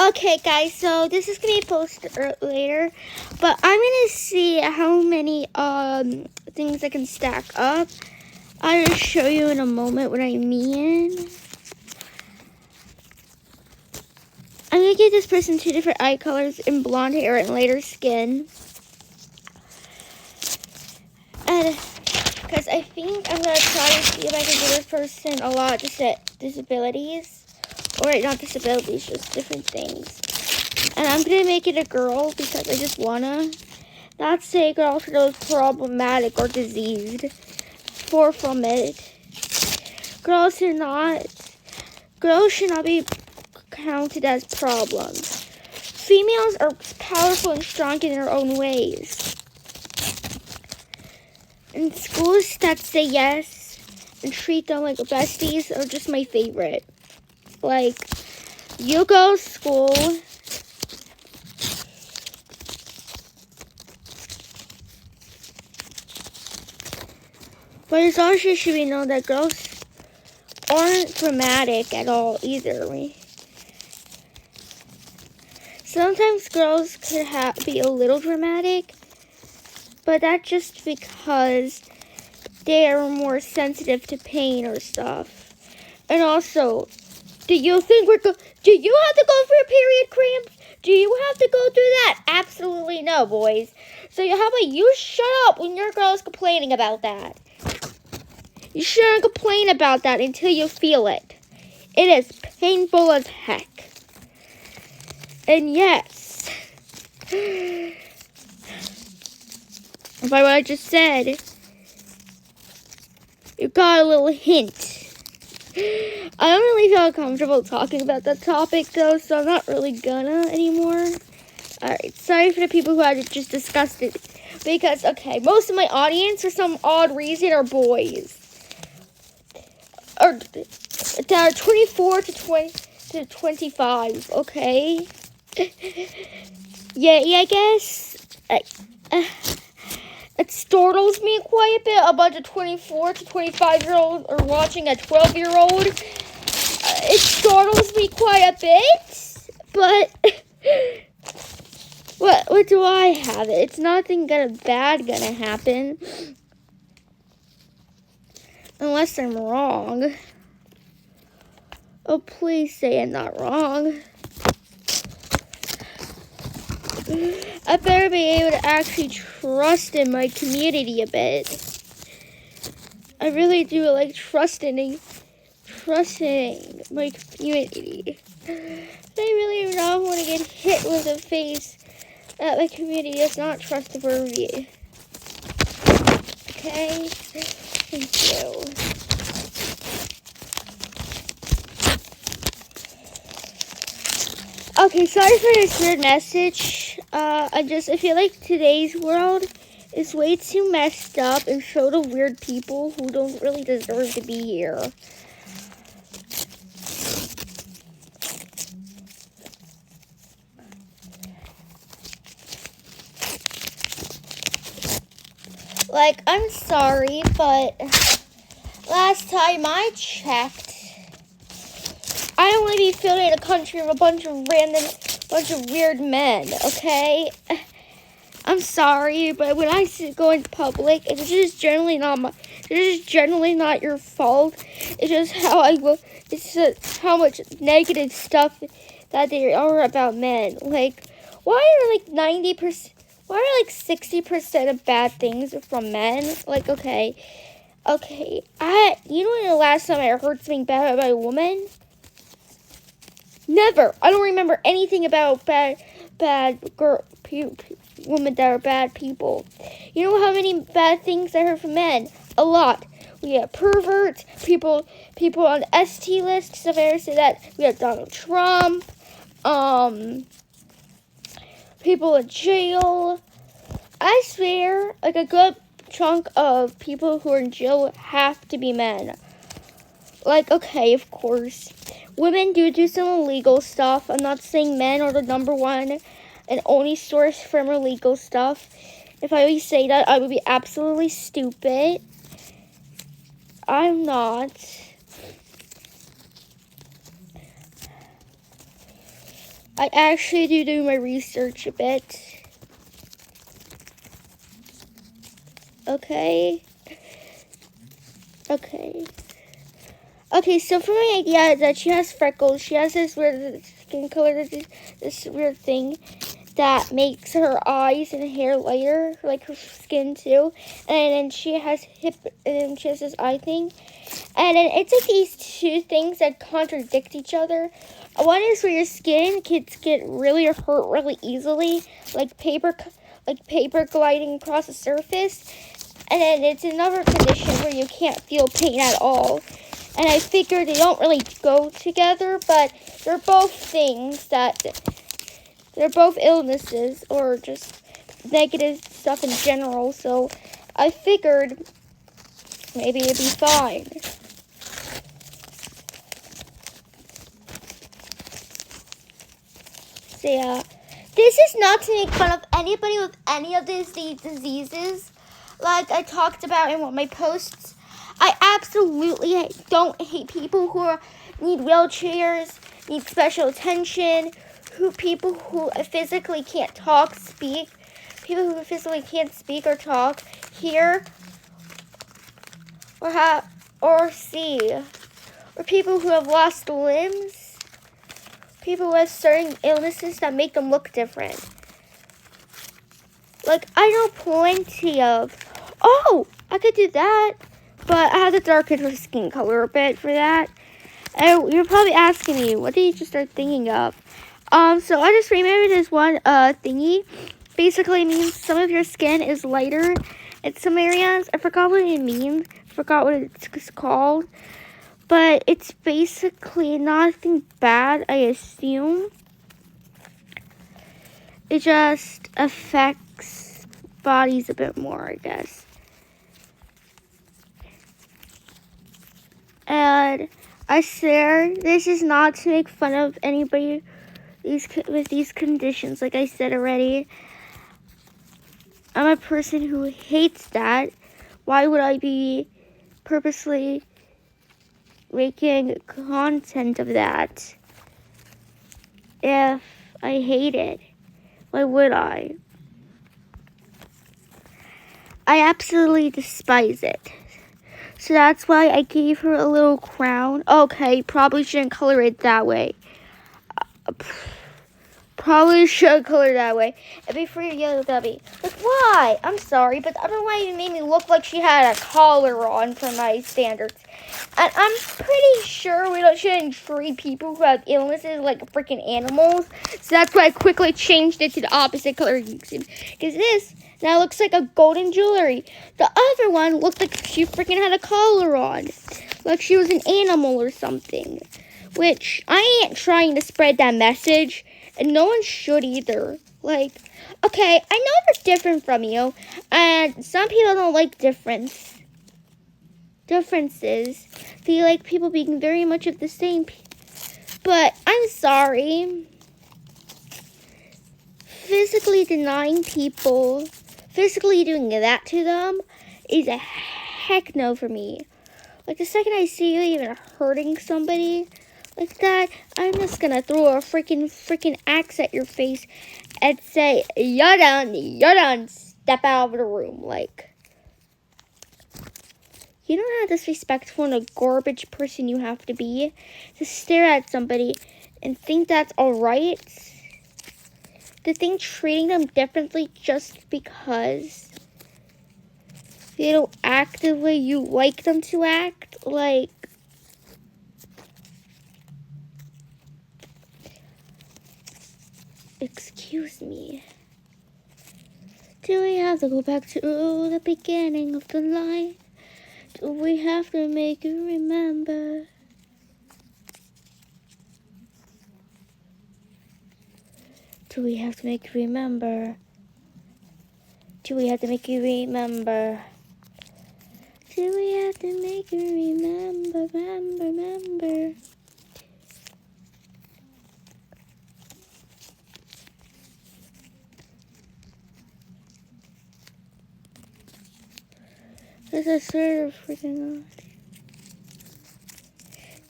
Okay, guys, so this is gonna be posted later, but I'm gonna see how many things I can stack up. I'll show you in a moment what I mean. I'm gonna give this person 2 different eye colors and blonde hair and lighter skin. And because I think I'm gonna try to see if I can give this person a lot of disabilities. Or not disabilities, just different things. And I'm gonna make it a girl because I just wanna. Not say girls who are problematic or diseased. For from it. Girls should not be counted as problems. Females are powerful and strong in their own ways. And schools that say yes and treat them like besties are just my favorite. Like, you go to school. But it's also should be known that girls aren't dramatic at all either. Sometimes girls could be a little dramatic, but that's just because they are more sensitive to pain or stuff. And also, do you have to go for your period cramps? Do you have to go through that? Absolutely no, boys. So how about you shut up when your girl's complaining about that? You shouldn't complain about that until you feel it. It is painful as heck. And yes, by what I just said, you got a little hint. I don't really feel comfortable talking about that topic though, so I'm not really gonna anymore. Alright, sorry for the people who had just discussed it. Because, okay, most of my audience for some odd reason are boys. Or that are 24 to 25, okay? Yeah, I guess. It startles me quite a bit. A bunch of 24 to 25-year-olds are watching a 12-year-old. It startles me quite a bit, but what do I have? It's nothing bad gonna happen. Unless I'm wrong. Oh, please say I'm not wrong. I better be able to actually trust in my community a bit. I really do like trusting my community. I really don't want to get hit with the face that my community is not trustworthy. Okay? Thank you. Okay, sorry for this weird message. I feel like today's world is way too messed up and filled with weird people who don't really deserve to be here. Like, I'm sorry, but last time I checked, I don't want to be filled in a country with a bunch of weird men, okay? I'm sorry, but when I go in public, it's just generally not your fault. It's just it's just how much negative stuff that there are about men. Like, why are 60% of bad things from men? Like, okay, you know when the last time I heard something bad about a woman? Never. I don't remember anything about bad women that are bad people. You know how many bad things I heard from men? A lot. We have perverts, people on the ST list, stuff I ever say that. We have Donald Trump, people in jail. I swear, like a good chunk of people who are in jail have to be men. Like, okay, of course. Women do some illegal stuff. I'm not saying men are the number one and only source for illegal stuff. If I always say that, I would be absolutely stupid. I'm not. I actually do my research a bit. Okay. Okay, so for my idea that she has freckles, she has this weird skin color, this weird thing that makes her eyes and hair lighter, like her skin too. And then she has this eye thing. And then it's like these two things that contradict each other. One is where your skin can get really hurt really easily, like paper gliding across the surface. And then it's another condition where you can't feel pain at all. And I figured they don't really go together, but they're both things they're both illnesses or just negative stuff in general. So I figured maybe it'd be fine. So yeah, this is not to make fun of anybody with any of these diseases. Like I talked about in one of my posts, I absolutely don't hate people who need wheelchairs, need special attention, people who physically can't speak, people who physically can't speak or talk, hear, or see, or people who have lost limbs, people who have certain illnesses that make them look different. Like I know plenty of, I could do that. But I had to darken her skin color a bit for that. And you're probably asking me, what did you just start thinking of? So I just remembered this one thingy. Basically means some of your skin is lighter in some areas. I forgot what it means. I forgot what it's called. But it's basically nothing bad, I assume. It just affects bodies a bit more, I guess. And I swear, this is not to make fun of anybody with these conditions. Like I said already, I'm a person who hates that. Why would I be purposely making content of that if I hate it? Why would I? I absolutely despise it. So that's why I gave her a little crown. Okay, probably shouldn't color it that way. Probably should color that way. It'd be for your yellow Debbie. Like, why? I'm sorry, but the other one even made me look like she had a collar on for my standards. And I'm pretty sure we shouldn't treat people who have illnesses like freaking animals. So that's why I quickly changed it to the opposite color. Because this now looks like a golden jewelry. The other one looked like she freaking had a collar on. Like she was an animal or something. Which, I ain't trying to spread that message. And no one should either. Like, okay, I know they're different from you. And some people don't like differences. They like people being very much of the same. But I'm sorry. Physically denying people, physically doing that to them is a heck no for me. Like the second I see you even hurting somebody like that, I'm just gonna throw a freaking axe at your face and say, you're done, step out of the room. Like, you know how disrespectful and a garbage person you have to be to stare at somebody and think that's alright? To think treating them differently just because they don't act the way you like them to act? Like, excuse me. Do we have to go back to the beginning of the line? Do we have to make you remember? Do we have to make you remember? Do we have to make you remember? Do we have to make you remember? This is sort of freaking odd.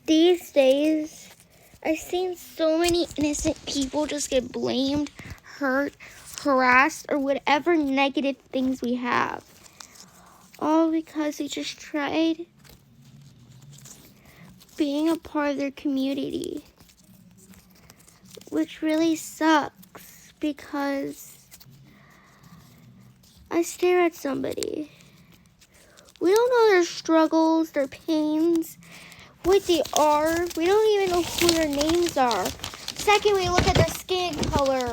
These days, I've seen so many innocent people just get blamed, hurt, harassed, or whatever negative things we have. All because they just tried being a part of their community. Which really sucks because I stare at somebody. We don't know their struggles, their pains, what they are. We don't even know who their names are. Second, we look at their skin color,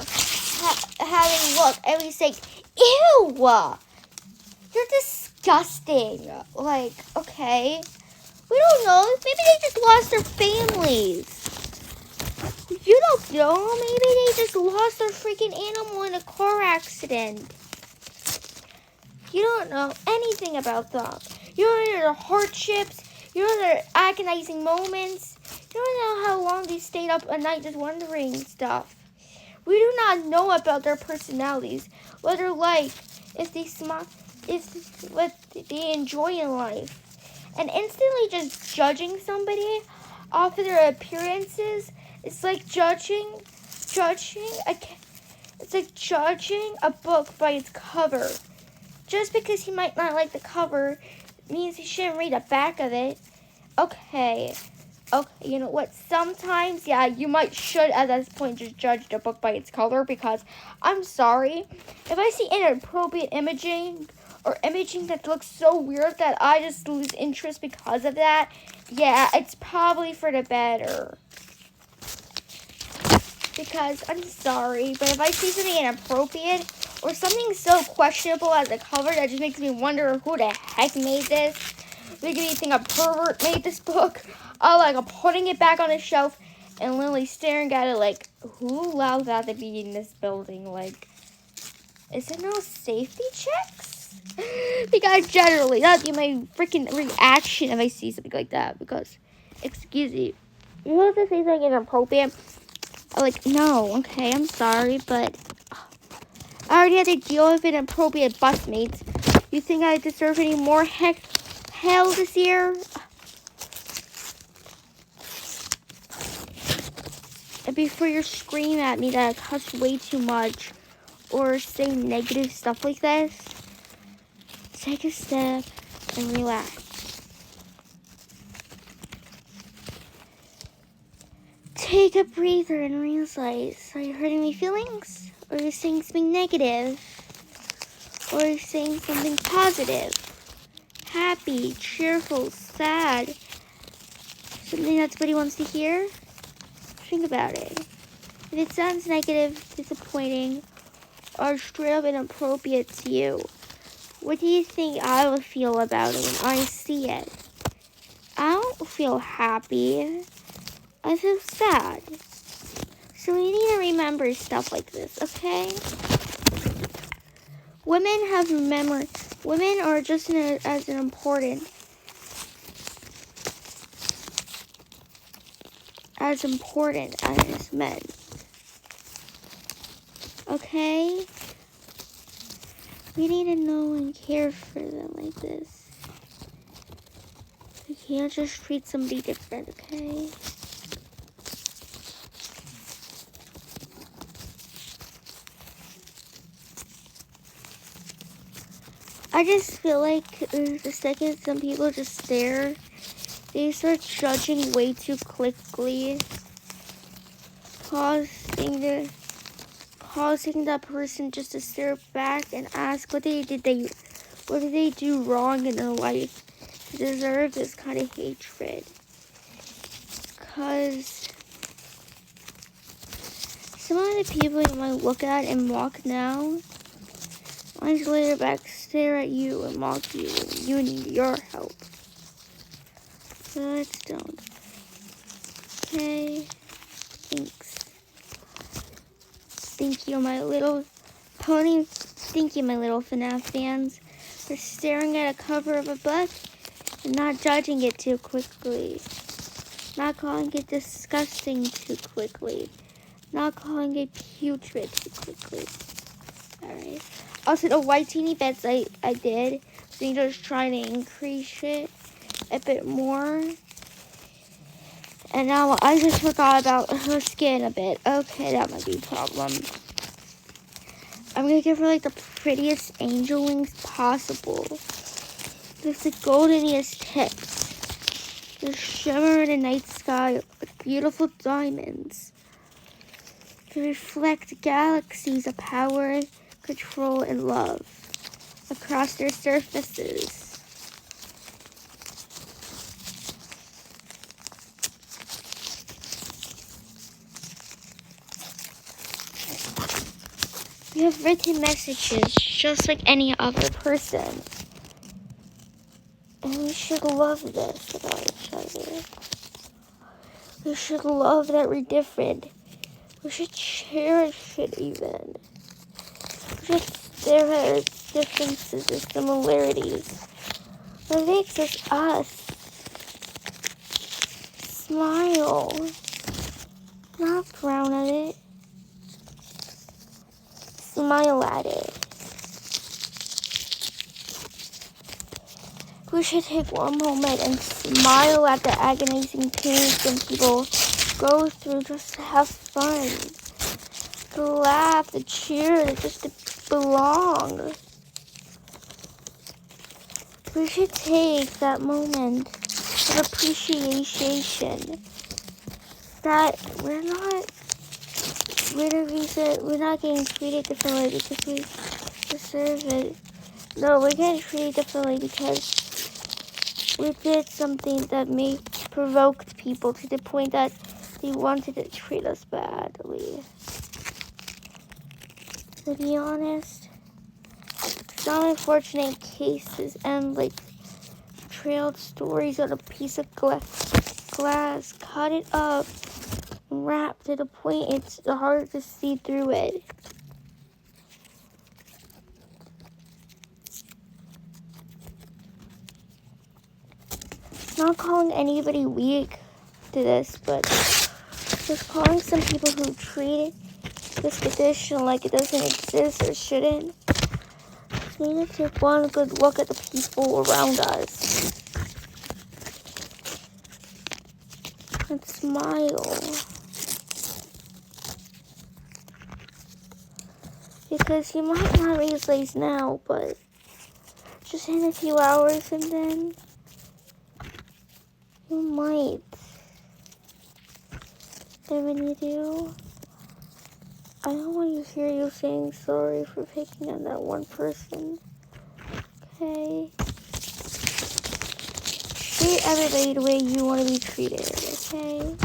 having look, and we say, ew, you're disgusting. Like, okay. We don't know. Maybe they just lost their families. You don't know. Maybe they just lost their freaking animal in a car accident. You don't know anything about them. You don't know their hardships. You don't know their agonizing moments. You don't know how long they stayed up at night just wondering stuff. We do not know about their personalities, what they're like, if they smile, what they enjoy in life. And instantly just judging somebody off of their appearances, it's like judging a book by its cover. Just because he might not like the cover means he shouldn't read the back of it. Okay, you know what? Sometimes, yeah, you should at this point just judge the book by its color because I'm sorry. If I see inappropriate imaging or imaging that looks so weird that I just lose interest because of that, yeah, it's probably for the better. Because I'm sorry, but if I see something inappropriate or something so questionable as a cover that just makes me wonder who the heck made this, making me think a pervert made this book, I'm putting it back on the shelf and literally staring at it like, who allowed that to be in this building? Like, is there no safety checks? Because generally, that'd be my freaking reaction if I see something like that. Because, excuse me, you have to say something inappropriate. I'm like, no, okay, I'm sorry, but I already had to deal with inappropriate busmates. You think I deserve any more hell this year? And before you scream at me that I cuss way too much or say negative stuff like this, take a step and relax. Take a breather and realize, are you hurting my feelings? Or are you saying something negative? Or are you saying something positive? Happy, cheerful, sad? Something that somebody wants to hear? Think about it. If it sounds negative, disappointing, or straight up inappropriate to you, what do you think I will feel about it when I see it? I don't feel happy. I feel sad. So we need to remember stuff like this, okay? Women have memory. Women are just as important as men. Okay? We need to know and care for them like this. We can't just treat somebody different, okay? I just feel like the second some people just stare, they start judging way too quickly, causing that person just to stare back and ask what did they do wrong in their life to deserve this kind of hatred. Because some of the people you might look at and mock now might later back stare at you and mock you when you need your help. So let's don't. Okay. Thanks. Thank you, my little pony. Thank you, my little FNAF fans, for staring at a cover of a book and not judging it too quickly. Not calling it disgusting too quickly. Not calling it putrid too quickly. Alright. Also, the white teeny bits I did, so I'm just trying to increase it a bit more. And now I just forgot about her skin a bit. Okay, that might be a problem. I'm gonna give her like the prettiest angel wings possible. With the goldeniest tips. The shimmer in the night sky with beautiful diamonds. To reflect galaxies of power, control, and love across their surfaces. We have written messages just like any other person. And we should love this about each other. We should love that we're different. We should cherish it even. Just there are differences and similarities. What makes us? Smile. Not frown at it. Smile at it. We should take one moment and smile at the agonizing pain some people go through just to have fun. To laugh, to cheer, just to belong. We should take that moment of appreciation that we're not getting treated differently because we deserve it. No, we're getting treated differently because we did something that provoked people to the point that they wanted to treat us badly. To be honest, some unfortunate cases end like trailed stories on a piece of glass, cut it up, wrapped to the point it's hard to see through it. Not calling anybody weak to this, but just calling some people who treat this condition like it doesn't exist or shouldn't. We need to take one good look at the people around us and smile. Because you might not realize now, but just in a few hours and then you might. And when you do, I don't want to hear you saying sorry for picking on that one person. Okay? Treat everybody the way you want to be treated, okay?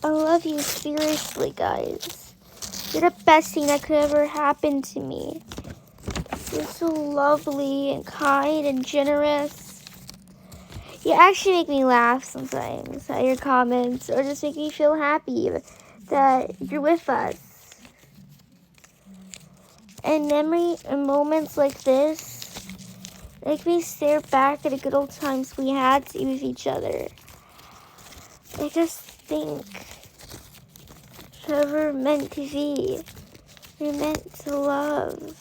I love you seriously, guys. You're the best thing that could ever happen to me. You're so lovely and kind and generous. You actually make me laugh sometimes at your comments, or just make me feel happy that you're with us. And moments like this make me stare back at the good old times we had with each other. I just think we're meant to be. We're meant to love.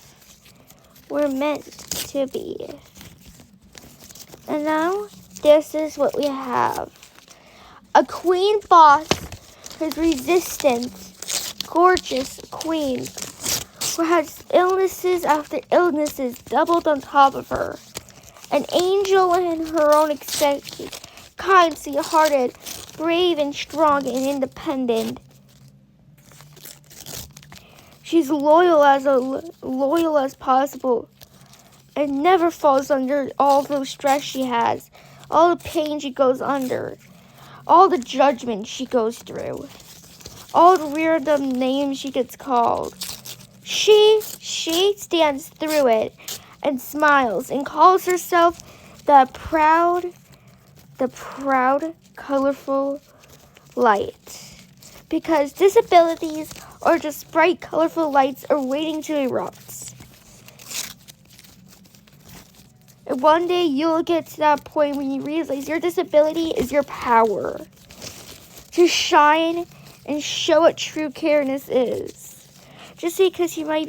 We're meant to be. And now, this is what we have. A queen boss who's resistant, gorgeous queen who has illnesses after illnesses doubled on top of her. An angel in her own expected, kind, sweet-hearted, brave and strong and independent. She's loyal as possible and never falls under all the stress she has, all the pain she goes under, all the judgment she goes through, all the random names she gets called. She stands through it and smiles and calls herself the proud, colorful light. Because disabilities are just bright, colorful lights are waiting to erupt. And one day you'll get to that point when you realize your disability is your power to shine and show what true careness is. Just because you might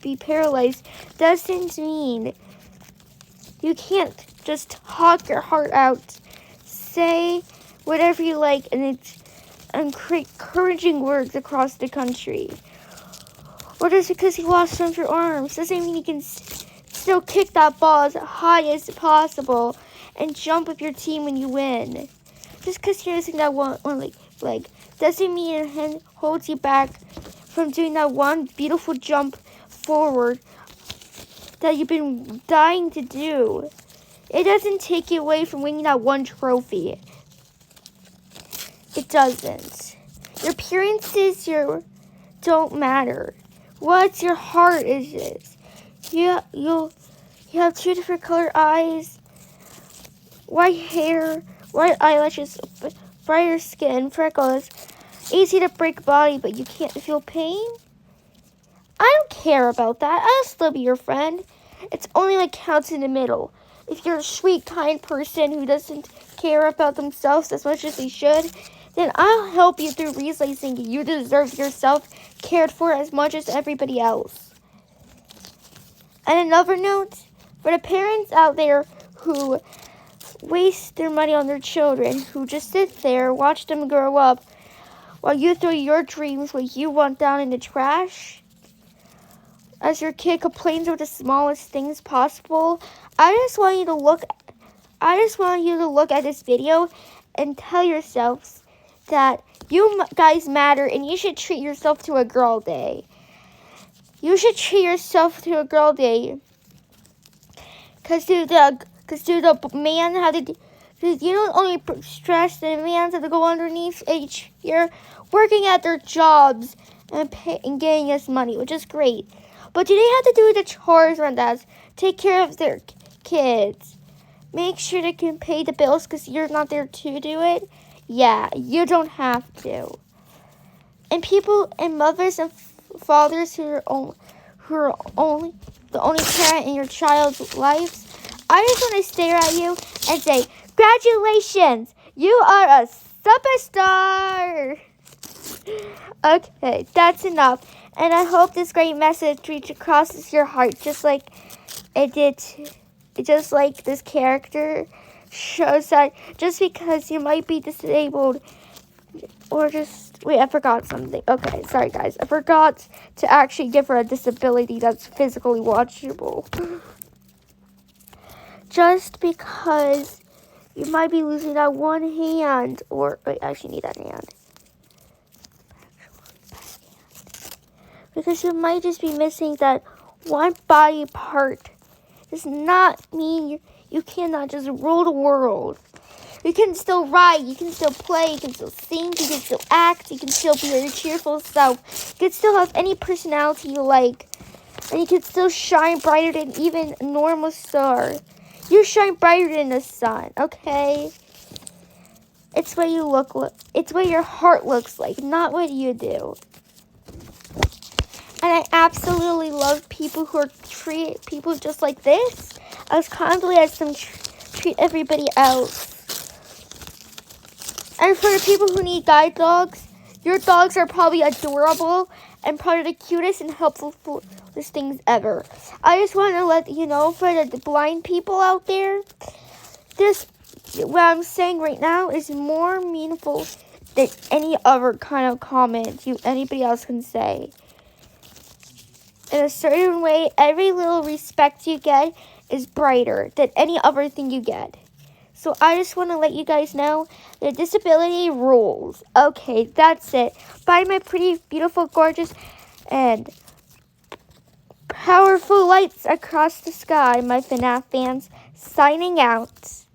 be paralyzed doesn't mean You can't just talk your heart out. Say whatever you like and encouraging words across the country. Or just because you lost one of your arms doesn't mean you can still kick that ball as high as possible and jump with your team when you win. Just because you're missing that one leg doesn't mean your hand holds you back from doing that one beautiful jump forward that you've been dying to do. It doesn't take you away from winning that one trophy. It doesn't. Your appearances don't matter. What's your heart is this. You have 2 different colored eyes, white hair, white eyelashes, brighter skin, freckles, easy to break body, but you can't feel pain? I don't care about that. I'll still be your friend. It's only what counts in the middle. If you're a sweet, kind person who doesn't care about themselves as much as they should, then I'll help you through realizing you deserve yourself cared for as much as everybody else. And another note, for the parents out there who waste their money on their children, who just sit there, watch them grow up, while you throw your dreams, what you want, down in the trash, as your kid complains over the smallest things possible, I just want you to look at this video and tell yourselves that you guys matter and you should treat yourself to a girl day. You should treat yourself to a girl day. Cause you don't only stress the man have to go underneath each year working at their jobs and getting us money, which is great. But do they have to do the chores around that? Take care of their kids. Make sure they can pay the bills because you're not there to do it. Yeah, you don't have to. And people and mothers and fathers who are only the only parent in your child's life, I just want to stare at you and say, congratulations, you are a superstar. Okay, that's enough. And I hope this great message reaches across your heart, just like it did. Just like this character shows that just because you might be disabled or wait, I forgot something. Okay, sorry guys. I forgot to actually give her a disability that's physically watchable. Just because you might be losing that one hand, or wait, I actually need that hand. Because you might just be missing that one body part does not mean you cannot just rule the world. You can still write, you can still play, you can still sing, you can still act, you can still be your cheerful self. You can still have any personality you like. And you can still shine brighter than even a normal star. You shine brighter than the sun, okay? It's what you it's what your heart looks like, not what you do. And I absolutely love people who treat people just like this as kindly as them treat everybody else. And for the people who need guide dogs, your dogs are probably adorable and probably the cutest and helpful things ever. I just want to let you know, for the blind people out there, what I'm saying right now is more meaningful than any other kind of comment anybody else can say. In a certain way, every little respect you get is brighter than any other thing you get. So I just want to let you guys know that disability rules. Okay, that's it. Bye, my pretty, beautiful, gorgeous, and powerful lights across the sky, my FNAF fans. Signing out.